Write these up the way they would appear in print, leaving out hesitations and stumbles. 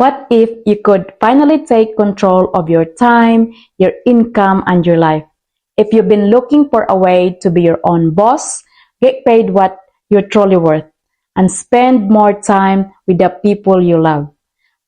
What if you could finally take control of your time, your income, and your life? If you've been looking for a way to be your own boss, get paid what you're truly worth, and spend more time with the people you love,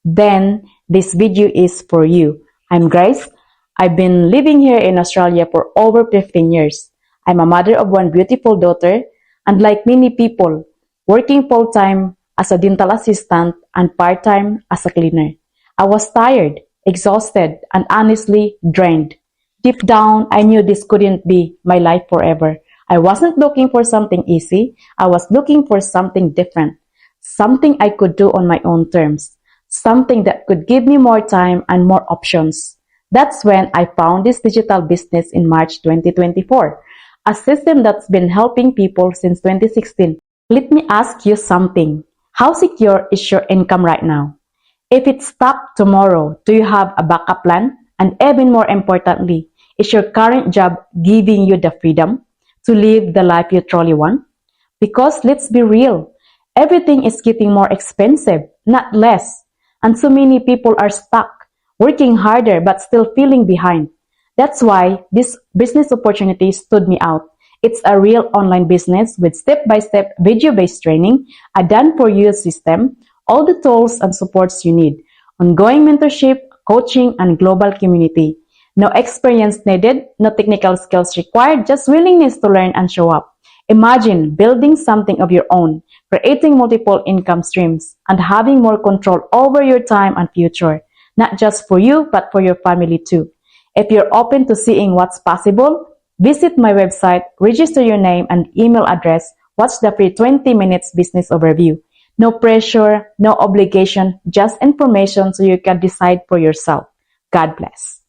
then this video is for you. I'm Grace. I've been living here in Australia for over 15 years. I'm a mother of one beautiful daughter, and like many people, working full-time as a dental assistant and part-time as a cleaner. I was tired, exhausted, and honestly drained. Deep down, I knew this couldn't be my life forever. I wasn't looking for something easy. I was looking for something different, something I could do on my own terms, something that could give me more time and more options. That's when I found this digital business in March 2024, a system that's been helping people since 2016. Let me ask you something. How secure is your income right now? If it stopped tomorrow, do you have a backup plan? And even more importantly, is your current job giving you the freedom to live the life you truly want? Because let's be real, everything is getting more expensive, not less. And so many people are stuck, working harder but still feeling behind. That's why this business opportunity stood me out. It's a real online business with step-by-step video-based training, a done-for-you system, all the tools and supports you need, ongoing mentorship, coaching, and global community. No experience needed, no technical skills required, just willingness to learn and show up. Imagine building something of your own, creating multiple income streams, and having more control over your time and future, not just for you, but for your family too. If you're open to seeing what's possible, visit my website, register your name and email address, watch the free 20 minutes business overview. No pressure, no obligation, just information so you can decide for yourself. God bless.